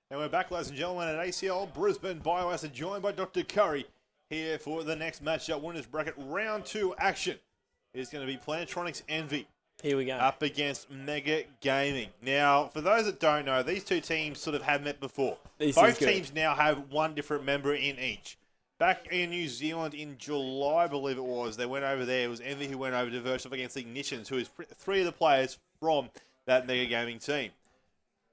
And we're back, ladies and gentlemen, at ACL Brisbane. Bioacid joined by Dr. Curry here for the next matchup. Winners bracket round 2 action is going to be Plantronics Envy. Here we go. Up against Mega Gaming. Now, for those that don't know, these two teams sort of have met before. Both teams now have one different member in each. Back in New Zealand in July, I believe it was, they went over there. It was Envy who went over to verse off against Ignitions, who is 3 of the players from that Mega Gaming team.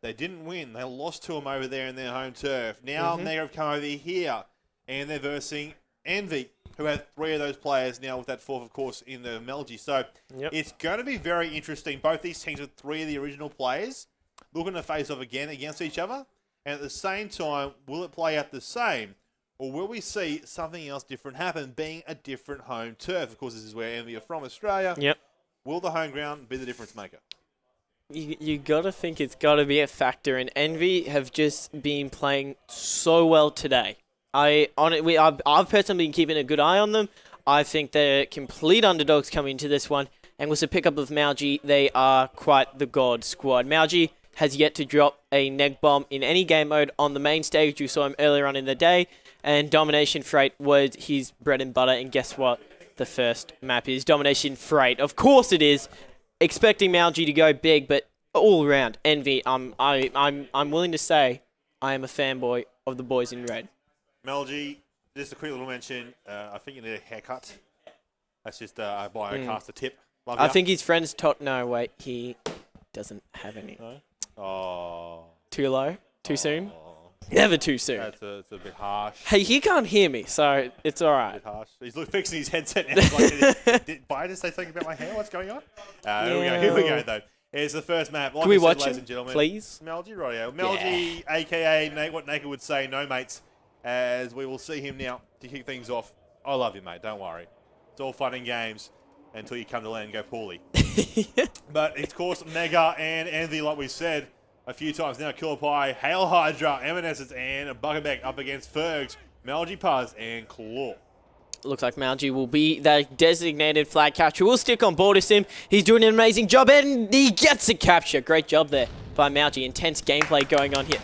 They didn't win. They lost to them over there in their home turf. Now Mega have come over here, and they're versing Envy, who have 3 of those players now with that 4th, of course, in the MLG. So it's going to be very interesting. Both these teams with 3 of the original players looking to face off again against each other. And at the same time, will it play out the same? Or will we see something else different happen, being a different home turf? Of course, this is where Envy are from, Australia. Will the home ground be the difference maker? You got to think it's got to be a factor, and Envy have just been playing so well today. I've personally been keeping a good eye on them. I think they're complete underdogs coming into this one, and with the pickup of MLG, they are quite the god squad. MLG has yet to drop a neg bomb in any game mode on the main stage. You saw him earlier on in the day, and Domination Freight was his bread and butter, and guess what? The first map is Domination Freight. Of course it is. Expecting MLG to go big, but all around Envy, I'm willing to say I am a fanboy of the boys in red. MLG, just a quick little mention. I think you need a haircut. That's just a biocaster tip. I think his friends no, wait, he doesn't have any. No? Oh. Too low? Too soon? Never too soon. That's a bit harsh. Hey, he can't hear me, so it's all right. A bit harsh. He's fixing his headset now. He's like, did Biden say something about my hair? What's going on? Here we go, though. Here's the first map. Like Can we said, watch ladies it, and gentlemen, please? MLG, rightio. MLG, a.k.a. what Naked would say, no mates, as we will see him now to kick things off. I love you, mate. Don't worry. It's all fun and games until you come to land and go poorly. But, of course, Mega and Envy, like we said a few times now, Killer Pie, Hail Hydra, Evanescence, and Buckerbeck up against Fergs, Malgi Puz, and Claw. Looks like Malgi will be the designated flag catcher. We'll stick on board with him. He's doing an amazing job, and he gets a capture. Great job there by Malgi. Intense gameplay going on here.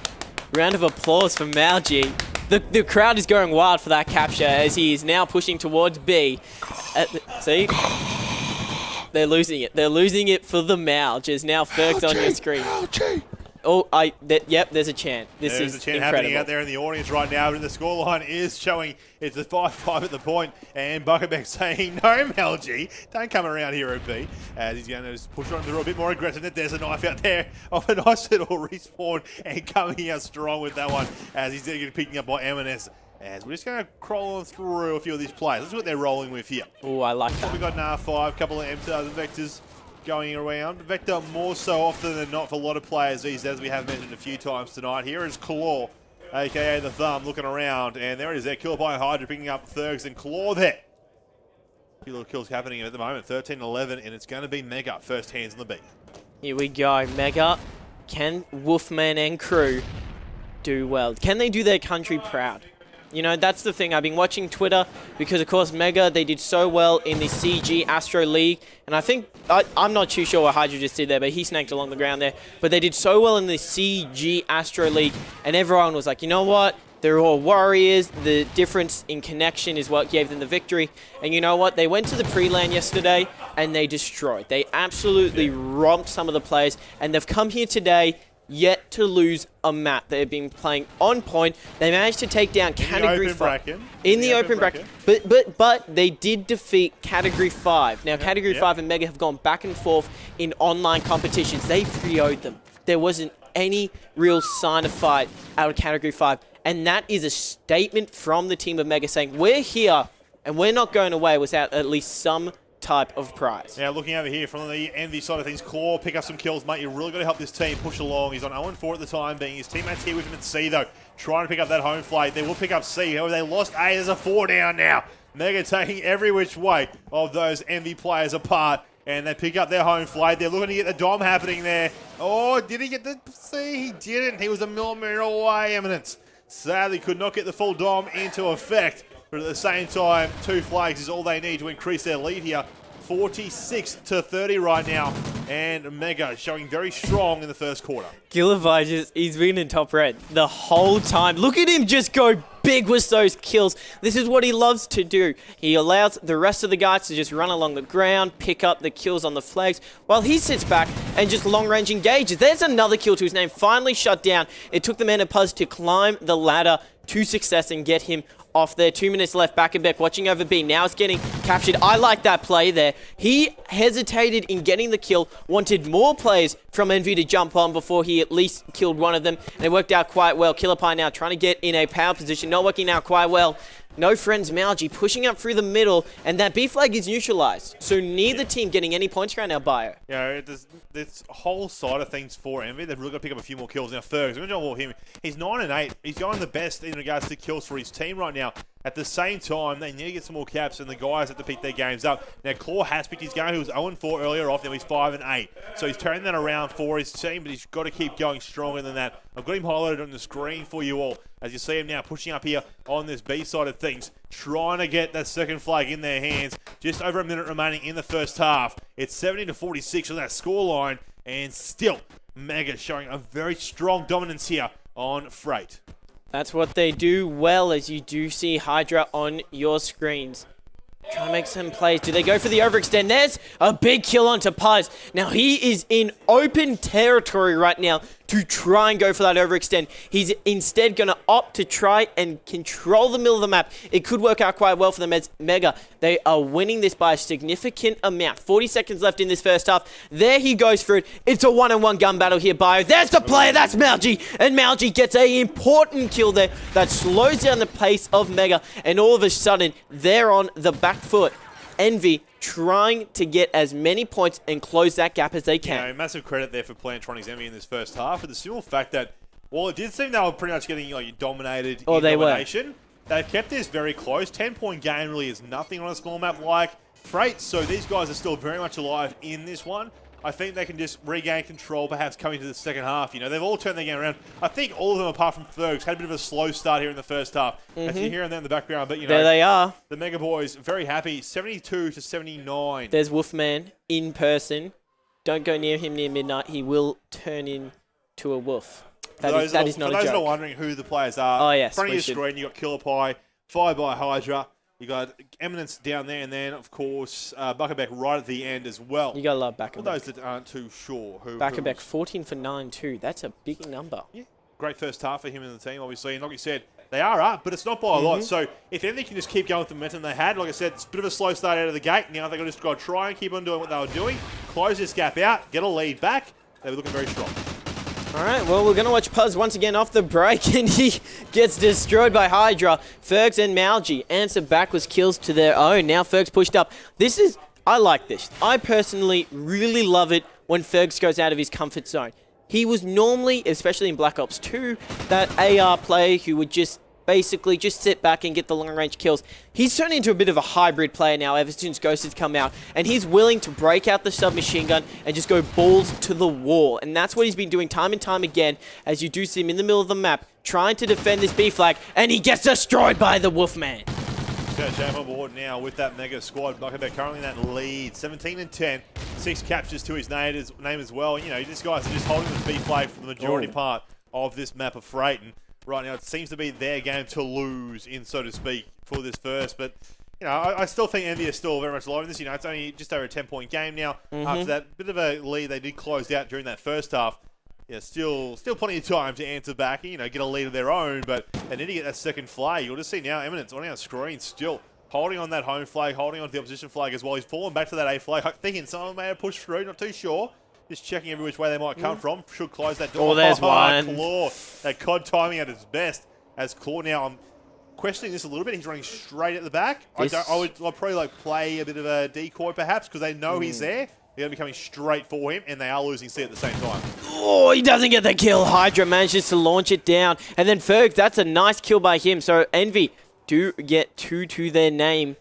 Round of applause for Malgi. The crowd is going wild for that capture as he is now pushing towards B. See? They're losing it. They're losing it for the Malgi. As now Ferg's on your screen. Oh, yep, there's a chant. There's a chant happening out there in the audience right now, but the scoreline is showing it's a 5-5 at the point, and Buckerbeck saying, no, MLG, don't come around here, OP, as he's going to push on through a bit more aggressiveness. There's a knife out there of a nice little respawn, and coming out strong with that one, as he's getting picking up by M&S. As we're just going to crawl on through a few of these players. This is what they're rolling with here. Oh, I like that. We've got an R5, a couple of M-Stars and Vectors going around. Vector more so often than not for a lot of players these days, we have mentioned a few times tonight. Here is Claw, a.k.a. the Thumb, looking around. And there it is there, Killer by Hydra picking up Thurgs and Claw there. A few little kills happening at the moment, 13-11, and it's going to be Mega first hands in the beat. Here we go, Mega. Can Wolfman and crew do well? Can they do their country proud? You know, that's the thing. I've been watching Twitter because, of course, Mega, they did so well in the CG Astro League. And I think, I'm not too sure what Hydra just did there, but he snaked along the ground there. But they did so well in the CG Astro League. And everyone was like, you know what? They're all warriors. The difference in connection is what gave them the victory. And you know what? They went to the pre-LAN yesterday and they destroyed. They absolutely romped some of the players. And they've come here today yet to lose a map. They've been playing on point. They managed to take down Category 5. In the open bracket. But they did defeat Category 5. Now, Category 5 and Mega have gone back and forth in online competitions. They 3-0'd them. There wasn't any real sign of fight out of Category 5. And that is a statement from the team of Mega saying, we're here and we're not going away without at least some type of prize. Now, looking over here from the Envy side of things, Claw, pick up some kills, mate. You're really got to help this team push along. He's on 0-4 at the time being. His teammates here with him at C, though, trying to pick up that home flight. They will pick up C. However, they lost A. There's a 4 down now. Mega taking every which way of those Envy players apart. And they pick up their home flight. They're looking to get the dom happening there. Oh, did he get the C? He didn't. He was a millimeter away, Eminence. Sadly, could not get the full dom into effect. But at the same time, 2 flags is all they need to increase their lead here. 46-30 right now. And Mega showing very strong in the first quarter. Gillavai, he's been in top red the whole time. Look at him just go big with those kills. This is what he loves to do. He allows the rest of the guys to just run along the ground, pick up the kills on the flags, while he sits back and just long-range engages. There's another kill to his name, finally shut down. It took the Menopause to climb the ladder to success and get him off there. 2 minutes left. Back and back watching over B. Now it's getting captured. I like that play there. He hesitated in getting the kill, wanted more players from Envy to jump on before he at least killed one of them, and it worked out quite well. Killer Pie now trying to get in a power position, not working out quite well. No friends, MLG pushing up through the middle, and that B flag is neutralized. So neither team getting any points right now, Bio. Yeah, this whole side of things for Envy, they've really got to pick up a few more kills. Now, Fergs, we're going to talk about him. He's 9-8. He's going the best in regards to kills for his team right now. At the same time, they need to get some more caps, and the guys have to pick their games up. Now, Claw has picked his game. He was 0-4 earlier off. Now he's 5-8. So he's turning that around for his team, but he's got to keep going stronger than that. I've got him highlighted on the screen for you all, as you see him now pushing up here on this B side of things, trying to get that second flag in their hands. Just over a minute remaining in the first half. It's 70-46 on that scoreline, and still Mega showing a very strong dominance here on Freight. That's what they do well, as you do see Hydra on your screens. Trying to make some plays. Do they go for the overextend? There's a big kill onto Puz. Now he is in open territory right now to try and go for that overextend. He's instead going to opt to try and control the middle of the map. It could work out quite well for them as Mega. They are winning this by a significant amount. 40 seconds left in this first half. There he goes for it. It's a one-on-one gun battle here, Bio. There's the player. That's MLG. And MLG gets an important kill there that slows down the pace of Mega. And all of a sudden, they're on the back foot. Envy trying to get as many points and close that gap as they can. You know, massive credit there for Plantronics Envy in this first half, for the simple fact that, well, it did seem they were pretty much getting dominated in domination. They've kept this very close. 10-point game really is nothing on a small map like Freight, so these guys are still very much alive in this one. I think they can just regain control, perhaps coming to the second half. You know, they've all turned their game around. I think all of them, apart from Fergs, had a bit of a slow start here in the first half. As you hear them in the background, but you know, there they are. The Mega Boys very happy. 72-79. There's Wolfman in person. Don't go near him near midnight. He will turn into a wolf. That is not a joke. For those that are wondering who the players are, oh yes, in front of your screen, you got Killer Pie, fired by Hydra. You got Eminence down there, and then, of course, Buckerbeck right at the end as well. You got to love Buckerbeck. For those that aren't too sure who... Buckerbeck, 14 for 9 too. That's a big number. Yeah, great first half for him and the team, obviously. And like you said, they are up, but it's not by a lot. So if anything can just keep going with the momentum they had, like I said, it's a bit of a slow start out of the gate. Now they've just got to try and keep on doing what they were doing, close this gap out, get a lead back. They were looking very strong. All right, well, we're going to watch Puz once again off the break, and he gets destroyed by Hydra. Fergs and Malgi answer back with kills to their own. Now Fergs pushed up. I like this. I personally really love it when Fergs goes out of his comfort zone. He was normally, especially in Black Ops 2, that AR player who would just basically just sit back and get the long-range kills. He's turned into a bit of a hybrid player now ever since Ghost has come out, and he's willing to break out the submachine gun and just go balls to the wall, and that's what he's been doing time and time again, as you do see him in the middle of the map trying to defend this B flag, and he gets destroyed by the Wolfman. Jam on board now with that Mega squad. Buckerbeck currently in that lead, 17-10, 6 captures to his name as well. You know, these guys are just holding the B flag for the majority part of this map of Freight. And right now. It seems to be their game to lose in, so to speak, for this first. But, you know, I still think Envy is still very much alive in this. You know, it's only just over a 10-point game now. After that bit of a lead they did close out during that first half. Yeah, still plenty of time to answer back and, you know, get a lead of their own. But they need to get that second flag. You'll just see now Eminence on our screen still holding on that home flag, holding on to the opposition flag as well. He's fallen back to that A flag. Thinking someone may have pushed through, not too sure. Just checking every which way they might come from. Should close that door. Oh, there's one. Claw. That CoD timing at its best. As Claw now, I'm questioning this a little bit. He's running straight at the back. I'd probably like play a bit of a decoy perhaps because they know he's there. They're going to be coming straight for him, and they are losing C at the same time. Oh, he doesn't get the kill. Hydra manages to launch it down. And then Ferg, that's a nice kill by him. So Envy do get 2 to their name.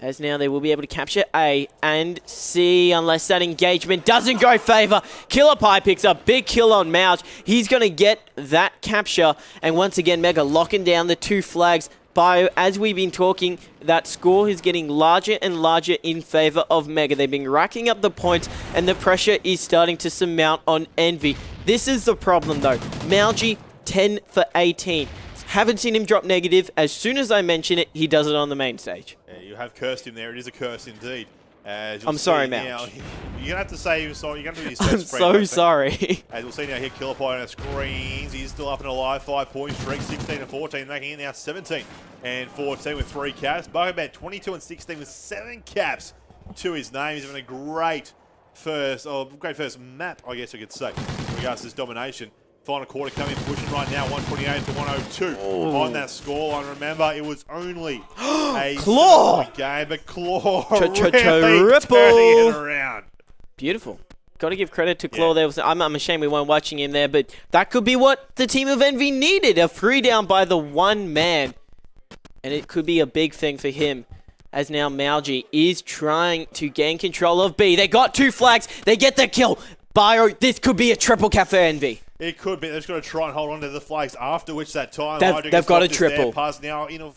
As now they will be able to capture A and C unless that engagement doesn't go favor. Killer Pie picks up big kill on Mouch. He's going to get that capture. And once again, Mega locking down the 2 flags. Bio, as we've been talking, that score is getting larger and larger in favor of Mega. They've been racking up the points and the pressure is starting to surmount on Envy. This is the problem though. MLG 10 for 18. Haven't seen him drop negative. As soon as I mention it, he does it on the main stage. Yeah, you have cursed him there. It is a curse indeed. I'm sorry, Mouch. You're going to have to say you're sorry. You're going to do I'm so sorry. As we'll see now here, Killer Pie on our screens. He's still up and alive. 5-point streak, 16-14, making it now 17 and 14 with 3 caps. Buckabat 22 and 16 with 7 caps to his name. He's having a great first map, I guess you could say, in regards to his domination. Final quarter coming, pushing right now, 128 to 102 on that scoreline. Remember, it was only a Claw game, but Claw Triple turning it around. Beautiful. Got to give credit to Claw there. I'm ashamed we weren't watching him there, but that could be what the team of Envy needed. A 3 down by the 1 man. And it could be a big thing for him. As now Malgi is trying to gain control of B. They got 2 flags. They get the kill. Bio, this could be a triple cap for Envy. It could be. They've just got to try and hold on to the flags, after which that time... They've got a triple. Pass now in a...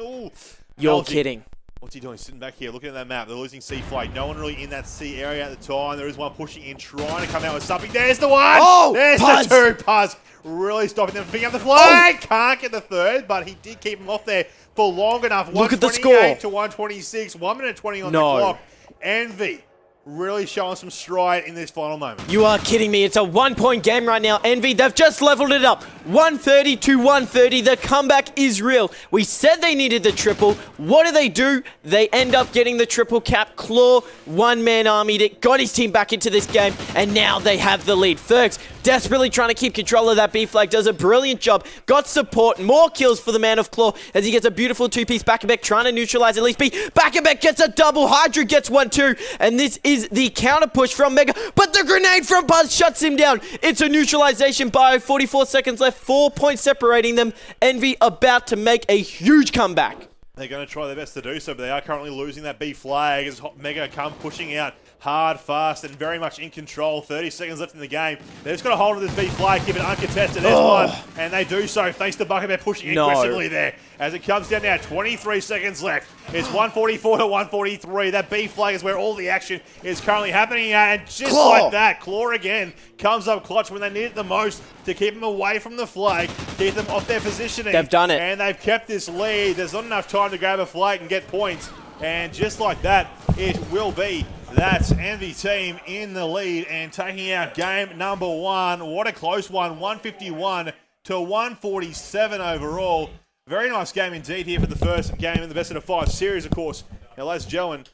Ooh. You're kidding. What's he doing? Sitting back here, looking at that map. They're losing C flag. No one really in that C area at the time. There is one pushing in, trying to come out with something. There's the one! Oh, there's Puz. the 2. Puz really stopping them from picking up the flag. Can't get the 3rd, but he did keep him off there for long enough. Look at the score. 128 to 126. 1 minute 20 on the clock. Envy really showing some stride in this final moment. You are kidding me. It's a 1-point game right now. Envy, they've just leveled it up. 130 to 130. The comeback is real. We said they needed the triple. What do? They end up getting the triple cap. Claw, 1-man armied it, got his team back into this game, and now they have the lead. Fergs desperately trying to keep control of that B flag, does a brilliant job. Got support, more kills for the man of Claw as he gets a beautiful 2-piece Back-a-Beck trying to neutralize at least B. Back-a-Beck gets a double, Hydra gets 1 too, and this is the counter push from Mega, but the grenade from Buzz shuts him down. It's a neutralization by 44 seconds left, 4 points separating them. Envy about to make a huge comeback. They're going to try their best to do so, but they are currently losing that B flag as Mega come pushing out hard, fast, and very much in control. 30 seconds left in the game. They've just got a hold of this B flag, keep it uncontested. There's one, and they do so thanks to Buckabear pushing aggressively there. As it comes down now, 23 seconds left. It's 144 to 143. That B flag is where all the action is currently happening at. And just like that, Claw again comes up clutch when they need it the most to keep them away from the flag, keep them off their positioning. They've done it. And they've kept this lead. There's not enough time to grab a flag and get points. And just like that, it will be that Envy team in the lead and taking out game number 1. What a close one, 151 to 147 overall. Very nice game indeed here for the first game in the best of 5 series, of course. Now, ladies and gentlemen,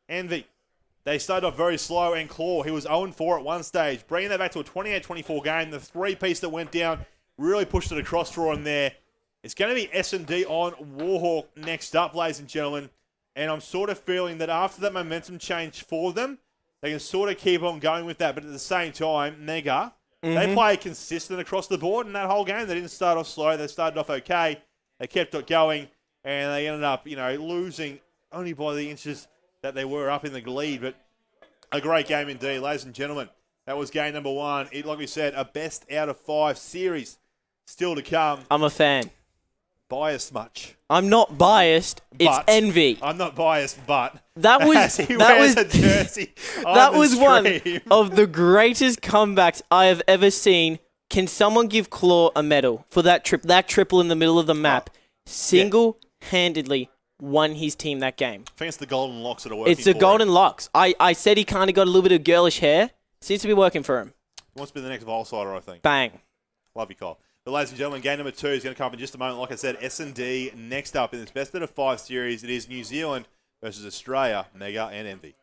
Envy, they started off very slow, and Claw, he was 0-4 at one stage. Bringing that back to a 28-24 game, the 3-piece that went down really pushed it across for him there. It's going to be S&D on Warhawk next up, ladies and gentlemen. And I'm sort of feeling that after that momentum change for them, they can sort of keep on going with that. But at the same time, Mega, they play consistent across the board in that whole game. They didn't start off slow. They started off okay. They kept it going, and they ended up, losing only by the inches that they were up in the lead. But a great game indeed, ladies and gentlemen. That was game number 1. Like we said, a best out of 5 series still to come. I'm a fan. Biased much. I'm not biased. It's Envy. I'm not biased, but that was a jersey. That was one of the greatest comebacks I have ever seen Can someone give Claw a medal for that triple in the middle of the map? Single-handedly won his team that game. I think it's the golden locks that are working. It's the golden locks. I said he kind of got a little bit of girlish hair. Seems to be working for him. He wants to be the next Volsider, I think. Bang. Love you, Cole. But ladies and gentlemen, game number 2 is going to come up in just a moment. Like I said, S&D next up in this best out of 5 series. It is New Zealand versus Australia, Mega and Envy.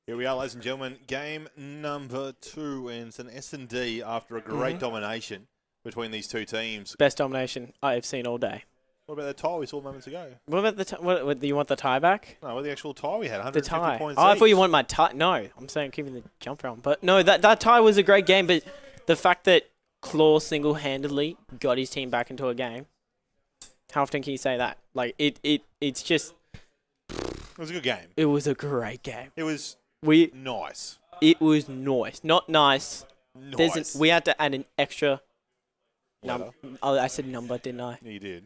Here we are, ladies and gentlemen. Game number 2, and it's an S&D after a great domination between these two teams. Best domination I have seen all day. What about that tie we saw moments ago? What about the what do you want the tie back? No, what the actual tie we had, The 150 tie. points Oh, I each. thought you want my tie. No, I'm saying keeping the jumper on. But no, that tie was a great game. But the fact that Claw single-handedly got his team back into a game, how often can you say that? Like, it's just... It was a good game. It was a great game. It was nice. It was nice. Not nice. Nice. We had to add an extra... Letter. Oh, I said number, didn't I? You did.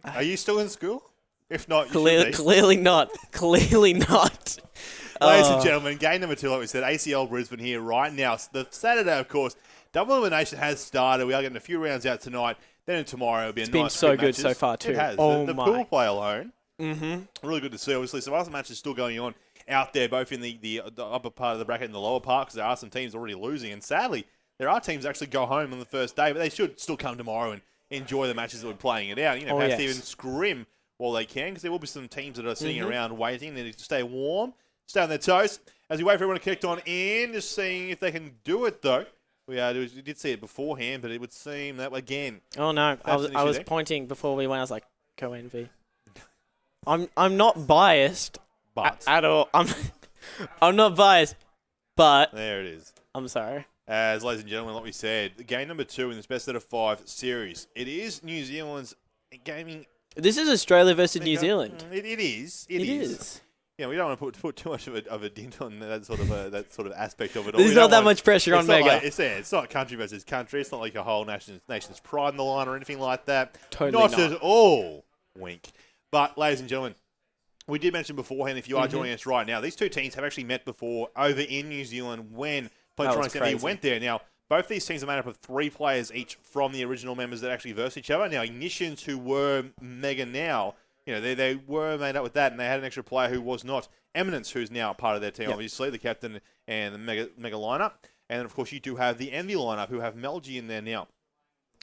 Are you still in school? If not, you should be. Clearly not. Clearly not. Ladies and gentlemen, game number 2, like we said, ACL Brisbane here right now. The Saturday, of course, double elimination has started. We are getting a few rounds out tonight. Then tomorrow it'll be a nice been so good matches. so far too. It has. Oh the my. pool play alone. Mm-hmm. Really good to see. Obviously, some other matches still going on out there, both in the upper part of the bracket and the lower part, because there are some teams already losing. And sadly, there are teams that actually go home on the first day, but they should still come tomorrow and enjoy the matches that we're playing it out. You know, perhaps even scrim while they can, because there will be some teams that are sitting around waiting. They need to stay warm, stay on their toes. as we wait for everyone to connect on in, just seeing if they can do it, though. We did see it beforehand, but it would seem that, again... Oh, no. I was pointing before we went. I was like, go NV. I'm not biased at all. I'm not biased, but... There it is. I'm sorry. As, ladies and gentlemen, like we said, game number 2 in this best out of 5 series. It is New Zealand's gaming... This is Australia versus New Zealand. It is. It is. Yeah, we don't want to put too much of a dint on that sort of aspect of it. There's not that much pressure on Mega. It's not country versus country. It's not like a whole nation's pride on the line or anything like that. Totally not. At all. Wink. But, ladies and gentlemen, we did mention beforehand, if you are joining us right now, these two teams have actually met before over in New Zealand when Plantronics went there. Now, both these teams are made up of 3 players each from the original members that actually versed each other. Now, Ignitions, who were Mega now, they were made up with that, and they had an extra player who was not. Eminence, who's now part of their team, obviously, the captain and the mega lineup. And then, of course, you do have the Envy lineup, who have MLG in there now.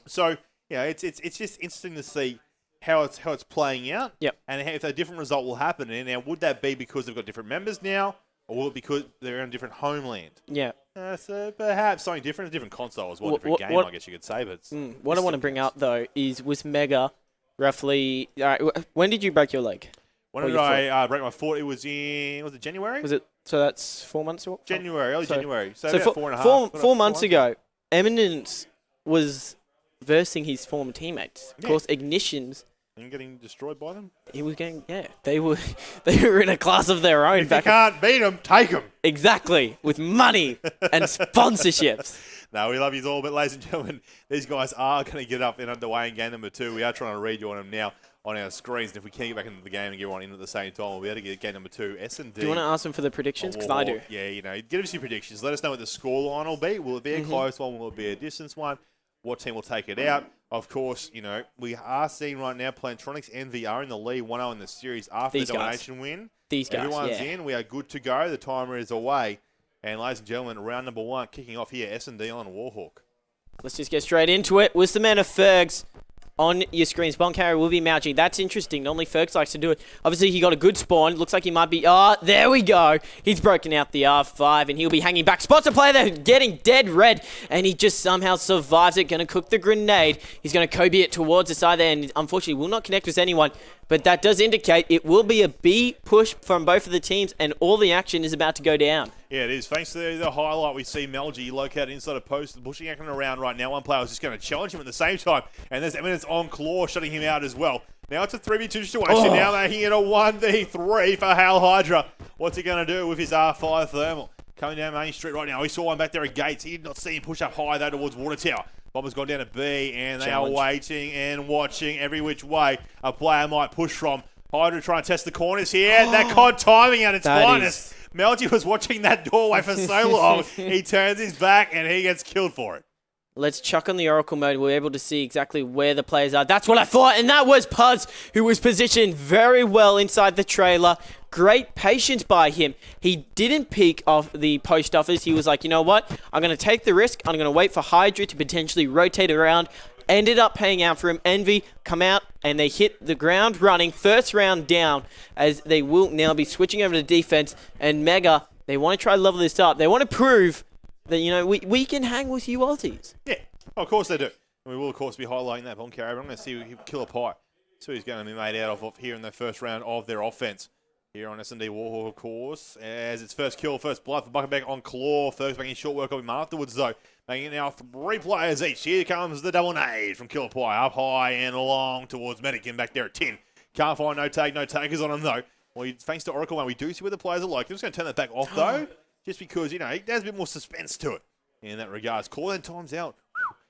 So, it's just interesting to see how it's playing out, and if a different result will happen. And now, would that be because they've got different members now, or will it be because they're in a different homeland? Yeah. So perhaps something different, a different console as well, different game, I guess you could say. But what I want to bring up, though, was Mega roughly... All right, when did you break your leg? When did I break my foot? It was it January? Was it? So that's 4 months ago? January, early January. So about 4.5. 4 months ago, Eminence was versing his former teammates. Of course, Ignitions... And getting destroyed by them? He was getting, they were in a class of their own. If you can't beat them, take them. Exactly, with money and sponsorships. No, we love you all, but ladies and gentlemen, these guys are going to get up and underway in game number 2. We are trying to read you on them now on our screens, and if we can get back into the game and get one in at the same time, we'll be able to get game number 2. S&D. Do you want to ask them for the predictions? Because I do. Yeah, give us your predictions. Let us know what the scoreline will be. Will it be a close one? Will it be a distance one? What team will take it out? Of course, we are seeing right now Plantronics NVR in the lead 1-0 in the series after the domination win. These guys, Everyone's in. We are good to go. The timer is away. And ladies and gentlemen, round number 1 kicking off here, S&D on Warhawk. Let's just get straight into it. Was the man of Fergs on your screens? Bomb carrier will be Mauji. That's interesting. Normally Fergs likes to do it. Obviously, he got a good spawn. Looks like he might be... Oh, there we go. He's broken out the R5, and he'll be hanging back. Spots a player there, getting dead red, and he just somehow survives it. Going to cook the grenade. He's going to Kobe it towards the side there, and unfortunately will not connect with anyone. But that does indicate it will be a B push from both of the teams, and all the action is about to go down. Yeah, it is. Thanks to the highlight, we see MLG located inside a post, pushing action around right now. One player is just going to challenge him at the same time, and there's Eminence on Claw, shutting him out as well. Now it's a 3v2 situation. Now making it a 1v3 for Hal Hydra. What's he going to do with his R5 thermal? Coming down Main Street right now. We saw one back there at Gates. He did not see him push up high, though, towards Water Tower. Bomber's gone down to B, and they are waiting and watching every which way a player might push from. Hydra trying to test the corners here. That CoD timing at its finest. Melty was watching that doorway for so long. He turns his back, and he gets killed for it. Let's chuck on the Oracle mode. We're able to see exactly where the players are. That's what I thought, and that was Puz, who was positioned very well inside the trailer. Great patience by him. He didn't peek off the post office. He was like, you know what? I'm going to take the risk. I'm going to wait for Hydra to potentially rotate around. Ended up paying out for him. Envy come out, and they hit the ground running. First round down, as they will now be switching over to defense. And Mega, they want to try to level this up. They want to prove that, we can hang with you Aussies. Yeah, of course they do. And we will, of course, be highlighting that bomb carrier. I'm going to see Killer Pie. So he's going to be made out of here in the first round of their offense. Here on S&D Warhawk, of course, as its first kill, first blood for Buckenbeck on Claw. First making short work of him afterwards, though. Making it now 3 players each. Here comes the double nade from Killer Pie. Up high and long towards Medican back there at 10. Can't find no takers on him, though. Well, thanks to Oracle, we do see where the players are like. I'm just going to turn that back off, though, just because, there's a bit more suspense to it in that regards. Claw then times out.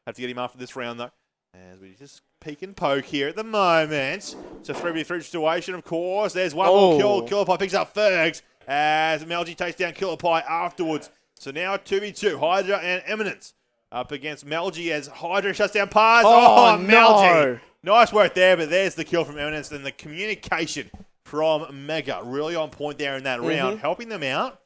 Have to get him after this round, though. As we just peek and poke here at the moment. It's a 3v3 situation, of course. There's one more kill. Killer Pie picks up Fergs as Melgy takes down Killer Pie afterwards. So now 2v2, Hydra and Eminence up against Melgy as Hydra shuts down Paz. Melgy. No. Nice work there, but there's the kill from Eminence. And the communication from Mega really on point there in that round, helping them out.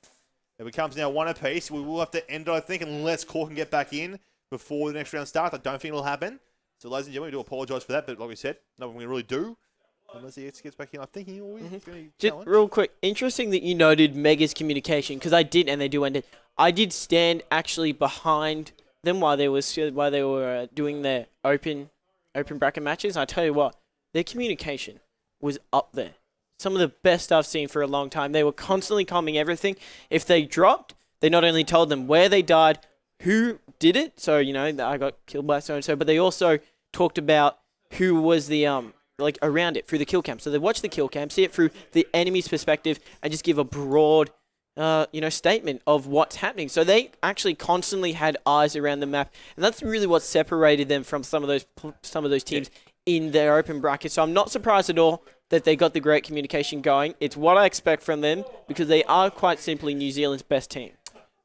It becomes now 1 apiece. We will have to end, I think, unless Core can get back in before the next round starts. I don't think it'll happen. So, ladies and gentlemen, we do apologise for that, but like we said, nothing we really do. Unless he gets back in, I'm thinking he's going to Just real quick, interesting that you noted Mega's communication, because I did, and they do end it. I did stand actually behind them while they were doing their open bracket matches. I tell you what, their communication was up there. Some of the best I've seen for a long time. They were constantly calming everything. If they dropped, they not only told them where they died, who did it. So, I got killed by so-and-so, but they also talked about who was the around it through the kill cam. So they watch the kill cam, see it through the enemy's perspective, and just give a broad, statement of what's happening. So they actually constantly had eyes around the map, and that's really what separated them from some of those teams in their open bracket. So I'm not surprised at all that they got the great communication going. It's what I expect from them because they are quite simply New Zealand's best team.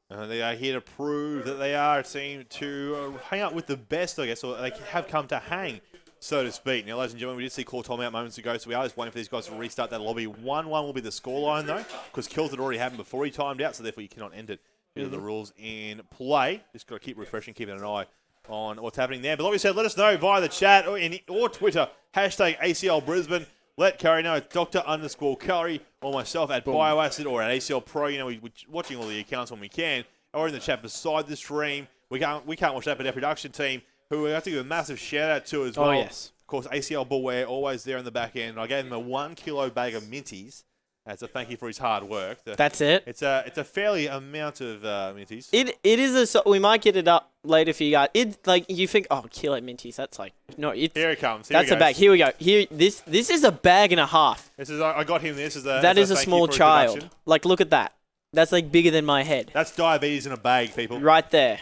They are here to prove that they are a team to hang out with the best, I guess, or they have come to hang, so to speak. Now, ladies and gentlemen, we did see call timeout moments ago, so we are just waiting for these guys to restart that lobby. 1-1 will be the scoreline, though, because kills had already happened before he timed out, so therefore you cannot end it due to the rules in play. Just got to keep refreshing, keeping an eye on what's happening there. But like we said, let us know via the chat or Twitter, hashtag ACL Brisbane. Let Curry know it's Dr_Curry or myself at Bioacid or at ACL Pro. We're watching all the accounts when we can. Or in the chat beside the stream. We can't watch that, but our production team, who we have to give a massive shout out to as well. Oh, yes. Of course, ACL Bullware, always there in the back end. I gave him a 1 kilo bag of minties as a thank you for his hard work. That's it. It's a fairly amount of minties. It is we might get it up later for you guys. You think, oh, kilo minties. That's no. Here it comes. That's a bag. Here we go. This is a bag and a half. I got him this. That is a small child. Look at that. That's bigger than my head. That's diabetes in a bag, people. Right there.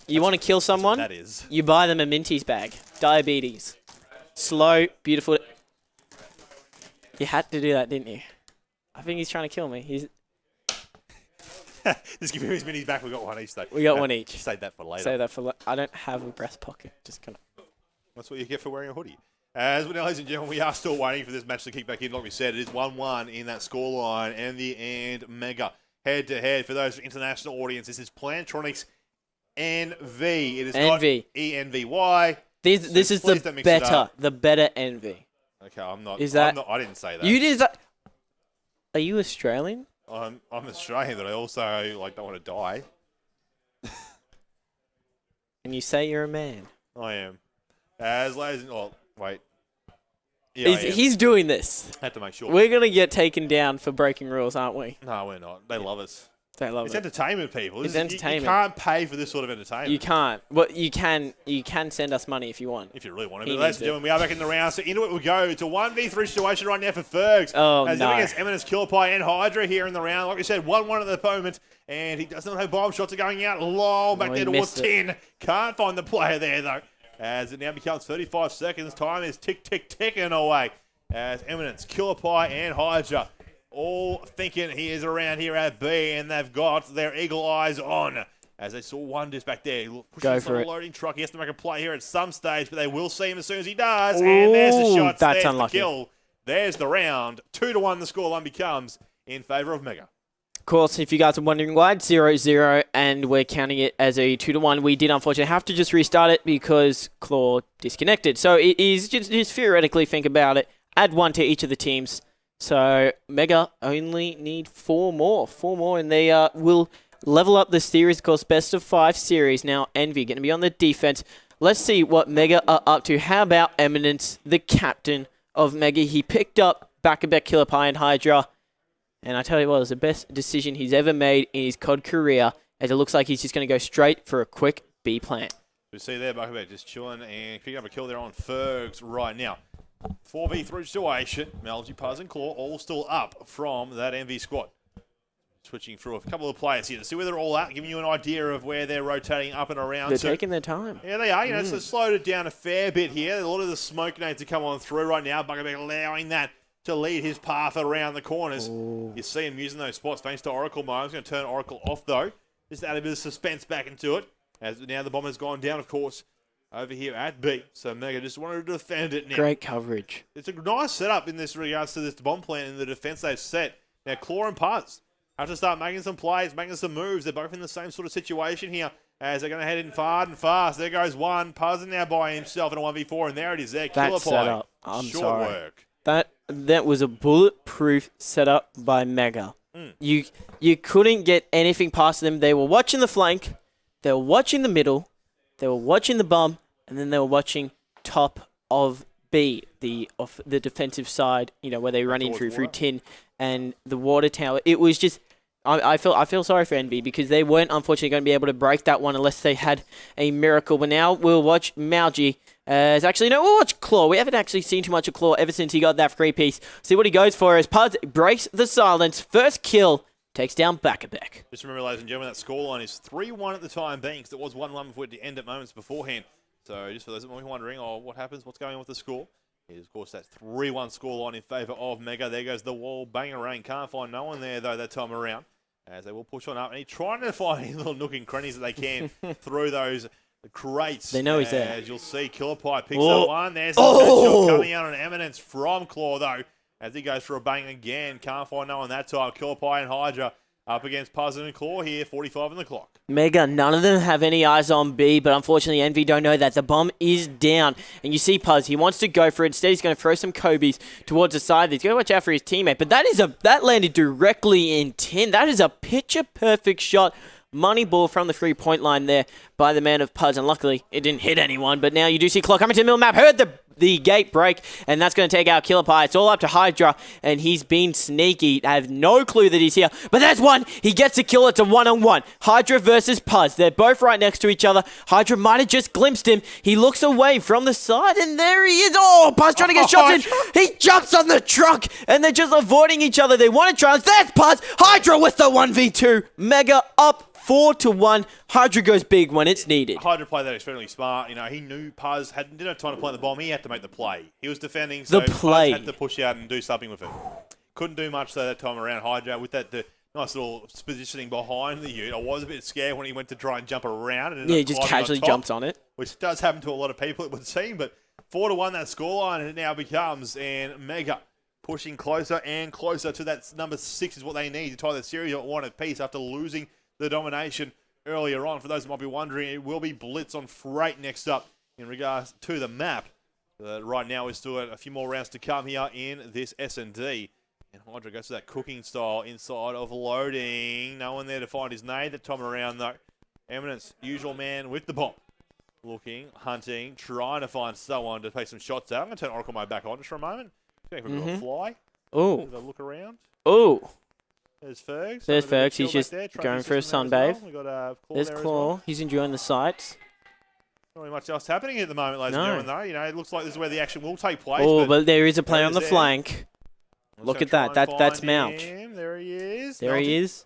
You want to kill someone? That is. You buy them a Minties bag. Diabetes. Slow, beautiful. You had to do that, didn't you? I think he's trying to kill me. Just give him his minis back. We got one each, though. We got one each. Save that for later. I don't have a breast pocket. Just kind of. That's what you get for wearing a hoodie. As well, ladies and gentlemen, we are still waiting for this match to kick back in. Like we said, it is 1-1 in that scoreline. Envy and Mega head-to-head. For those international audience, this is Plantronics NV. It is Envy. Not ENVY. This is the better Envy. Okay, I'm not. I didn't say that. You did that. Are you Australian? I'm Australian, but I also don't want to die. And you say you're a man. I am. As ladies and wait. Yeah, he's doing this. Had to make sure. We're going to get taken down for breaking rules, aren't we? No, we're not. They love us. They love It's entertainment, people. It's entertainment. You can't pay for this sort of entertainment. You can't. But you can send us money if you want. If you really want to. But ladies and gentlemen, we are back in the round. So into it we go. It's a 1v3 situation right now for Fergs. Oh, as no. Against Eminence, Killer Pie and Hydra here in the round. Like we said, 1-1 at the moment. And he does not have bomb shots are going out long back there towards 10. Can't find the player there, though. As it now becomes 35 seconds. Time is ticking away. As Eminence, Killer Pie and Hydra all thinking he is around here at B, and they've got their eagle eyes on. As they saw one just back there. Go for it. Loading truck. He has to make a play here at some stage, but they will see him as soon as he does. Ooh, and there's the shot. That's there's unlucky. The kill. There's the round. 2-1 the scoreline becomes in favour of Mega. Of course, if you guys are wondering why, it's 0-0, and we're counting it as a 2-1. We did unfortunately have to just restart it because Claw disconnected. So it is just theoretically think about it. Add 1 to each of the teams. So Mega only need 4 more. 4 more, and they will level up the series. Of course, best of 5 series. Now, Envy going to be on the defense. Let's see what Mega are up to. How about Eminence, the captain of Mega? He picked up back-to-back Killer Pie and Hydra. And I tell you what, it was the best decision he's ever made in his CoD career, as it looks like he's just going to go straight for a quick B plant. We see there, Buckaback just chilling and picking up a kill there on Fergs right now. 4v3 situation. MLG, Puzz and Claw all still up from that MV squad. Switching through a couple of players here to see where they're all at, giving you an idea of where they're rotating up and around. They're taking their time. Yeah, they are. So slowed it down a fair bit here. A lot of the smoke nades to come on through right now. Buckaback allowing that to lead his path around the corners. Ooh. You see him using those spots thanks to Oracle Mode. I'm going to turn Oracle off, though. Just to add a bit of suspense back into it. As now the bomber's gone down, of course, over here at B. So Mega just wanted to defend it now. Great coverage. It's a nice setup in this regards to this bomb plant and the defense they've set. Now, Claw and Puzz have to start making some plays, making some moves. They're both in the same sort of situation here as they're going to head in far and fast. There goes one. Puzz now by himself in a 1v4, and there it is there. Killer Pie. I'm Short sorry. work. That was a bulletproof setup by Mega. You couldn't get anything past them. They were watching the flank, they were watching the middle, they were watching the bum, and then they were watching top of B, the defensive side, where they run in through tin and the water tower. It was just, I feel sorry for NV because they weren't unfortunately going to be able to break that one unless they had a miracle. But now we'll watch MLG. We'll watch Claw. We haven't actually seen too much of Claw ever since he got that free piece. See what he goes for as Puz breaks the silence. First kill, takes down Back-a-Beck. Just remember, ladies and gentlemen, that scoreline is 3-1 at the time being, because it was 1-1 before it end at moments beforehand. So just for those that might be wondering, what's going on with the score? It is, of course, that 3-1 scoreline in favour of Mega. There goes the wall, banging rain. Can't find no one there, though, that time around, as they will push on up. And he's trying to find any little nook and crannies that they can through those crates. They know he's there. As you'll see, Killer Pie picks up one. There's a shot coming out on Eminence from Claw, though, as he goes for a bang again. Can't find no one that time. Killer Pie and Hydra up against Puzzle and Claw here, 45 on the clock. Mega, none of them have any eyes on B, but unfortunately Envy don't know that. The bomb is down, and you see Puz, he wants to go for it. Instead, he's going to throw some Kobe's towards the side. He's going to watch out for his teammate, but that landed directly in tin. That is a picture-perfect shot. Money ball from the 3-point line there by the man of Puz, and luckily it didn't hit anyone. But now you do see Claw coming to the middle map. Heard the gate break, and that's going to take out Killer Pie. It's all up to Hydra, and he's been sneaky. I have no clue that he's here, but there's one. He gets a kill. It's a 1-on-1. Hydra versus Puz. They're both right next to each other. Hydra might have just glimpsed him. He looks away from the side, and there he is. Oh, Puz trying to get shots in. He jumps on the truck, and they're just avoiding each other. They want to try. There's Puz. Hydra with the 1v2. Mega up 4-1. Hydra goes big when it's needed. Hydra played that extremely smart. He knew Puz didn't have time to plant the bomb. He had to make the play. He was defending, so Puz had to push out and do something with it. Couldn't do much though that time around. Hydra with the nice little positioning behind the unit. I was a bit scared when he went to try and jump around. And he just casually jumps on it. Which does happen to a lot of people, it would seem. But 4-1 that scoreline, and it now becomes, and Mega pushing closer and closer to that number 6 is what they need to tie the series at 1 apiece after losing the domination earlier on. For those that might be wondering, it will be Blitz on Freight next up in regards to the map. Right now, we're still at a few more rounds to come here in this S&D. And Hydra goes to that cooking style inside of loading. No one there to find his nade that time around, though. Eminence, usual man with the bomb. Looking, hunting, trying to find someone to take some shots out. I'm going to turn Oracle mode back on just for a moment. See if we can fly. Oh. Look around. Oh. There's Fergs. There's Fergs. He's just going for a sunbathe. Well. There's Claw. He's enjoying the sights. Not really much else happening at the moment, ladies and gentlemen, though. It looks like this is where the action will take place. Oh, but there is a play on the flank. Look at that. That's Mount. There he is. There he is.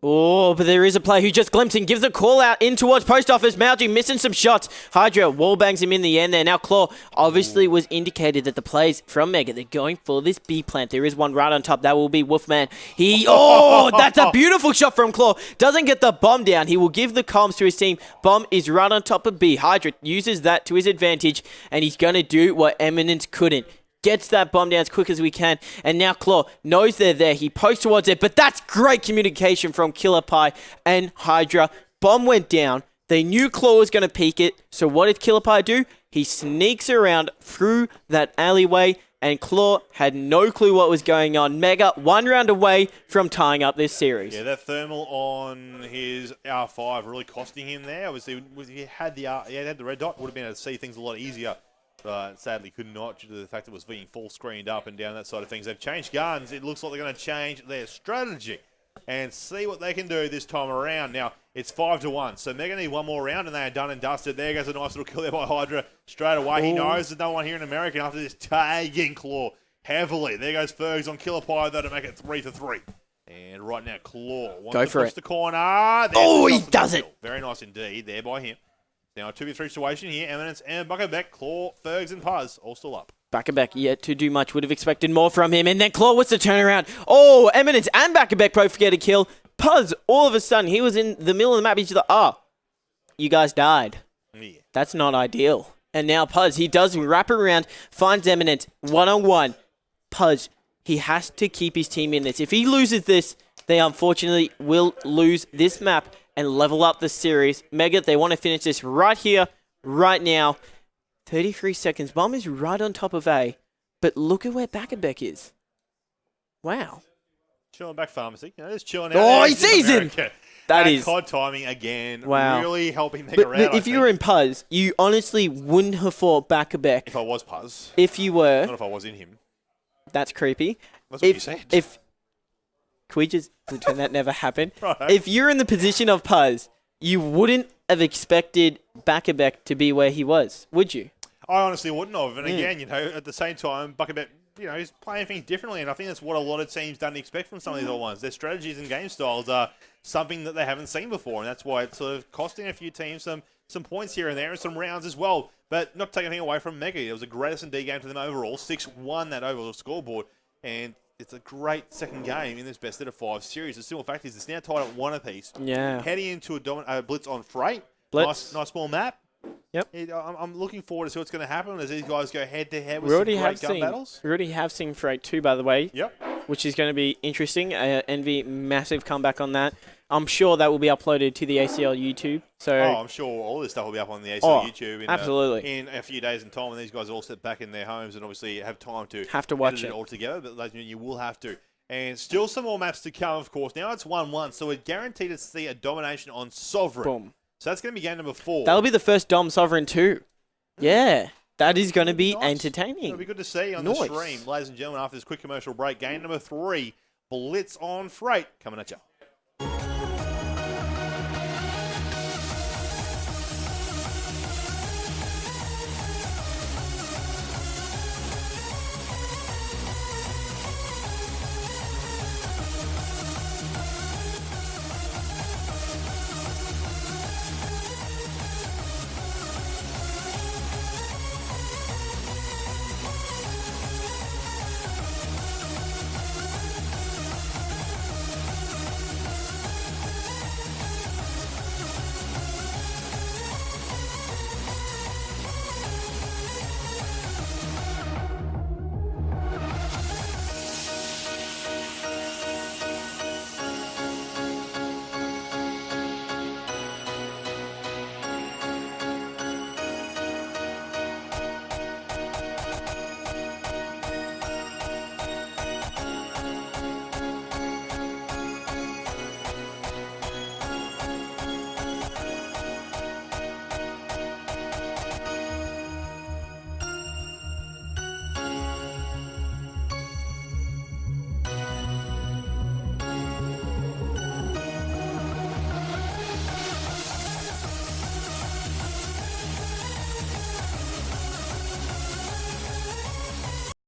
Oh, but there is a player who just glimpsing, gives a call out in towards Post Office. Malgi missing some shots. Hydra wall bangs him in the end there. Now Claw obviously was indicated that the plays from Mega, they're going for this B plant. There is one right on top. That will be Wolfman. That's a beautiful shot from Claw. Doesn't get the bomb down. He will give the comms to his team. Bomb is right on top of B. Hydra uses that to his advantage, and he's going to do what Eminence couldn't. Gets that bomb down as quick as we can. And now Claw knows they're there. He posts towards it. But that's great communication from Killer Pie and Hydra. Bomb went down. They knew Claw was going to peek it. So what did Killer Pie do? He sneaks around through that alleyway. And Claw had no clue what was going on. Mega 1 round away from tying up this series. Yeah, that thermal on his R5 really costing him there. Obviously, he had the red dot. Would have been able to see things a lot easier. But sadly could not due to the fact it was being full screened up and down that side of things. They've changed guns. It looks like they're going to change their strategy and see what they can do this time around. Now, it's 5-1, so Mega need one more round and they are done and dusted. There goes a nice little kill there by Hydra straight away. He knows there's no one here in America after this tagging Claw heavily. There goes Fergs on Killer Pie, though, to make it 3-3. And right now, Claw wants to push the corner. He does it. Very nice indeed there by him. Now a 2v3 situation here. Eminence and Back-a-Beck, Claw, Fergs and Puz all still up. Back-a-Beck yet to do much. Would have expected more from him. And then Claw with the turnaround. Oh, Eminence and Back-a-Beck both get a kill. Puz, all of a sudden, he was in the middle of the map. He's like, you guys died. Yeah. That's not ideal. And now Puz, he does wrap around, finds Eminence, 1-on-1. Puz, he has to keep his team in this. If he loses this, they unfortunately will lose this map and level up the series. Mega, they want to finish this right here, right now. 33 seconds. Bomb is right on top of A. But look at where Backerbeck is. Wow. Chilling back pharmacy. Just chilling out. Oh, there. he sees him! That is... COD timing again. Wow. Really helping make a round, But if you were in Puzz, you honestly wouldn't have fought Backerbeck. If I was Puzz. If you were. Not if I was in him. That's creepy. That's what you said. Can we just pretend that never happened? Right. If you're in the position of Puzz, you wouldn't have expected Backerbeck to be where he was, would you? I honestly wouldn't have. And again, at the same time, Buckerbet, he's playing things differently. And I think that's what a lot of teams don't expect from some of these other ones. Their strategies and game styles are something that they haven't seen before. And that's why it's sort of costing a few teams some points here and there and some rounds as well. But not taking anything away from Mega. It was a great S&D game to them overall. 6-1 that overall scoreboard. And it's a great second game in this best out of 5 series. The simple fact is it's now tied at 1 apiece. Yeah. Heading into a blitz on Freight. Blitz. Nice small map. Yep. I'm looking forward to see what's going to happen as these guys go head-to-head with some great gun battles. We already have seen Freight 2, by the way. Yep. Which is going to be interesting. Envy, massive comeback on that. I'm sure that will be uploaded to the ACL YouTube. So I'm sure all this stuff will be up on the ACL YouTube in a few days in time when these guys all sit back in their homes and obviously have time to watch it all together. But ladies and gentlemen, you will have to. And still some more maps to come, of course. Now it's 1-1, so we're guaranteed to see a domination on Sovereign. Boom. So that's going to be game number 4. That'll be the first Dom Sovereign too. Yeah. That is going to be entertaining. It'll be good to see on the stream. Ladies and gentlemen, after this quick commercial break, game number 3, Blitz on Freight, coming at you.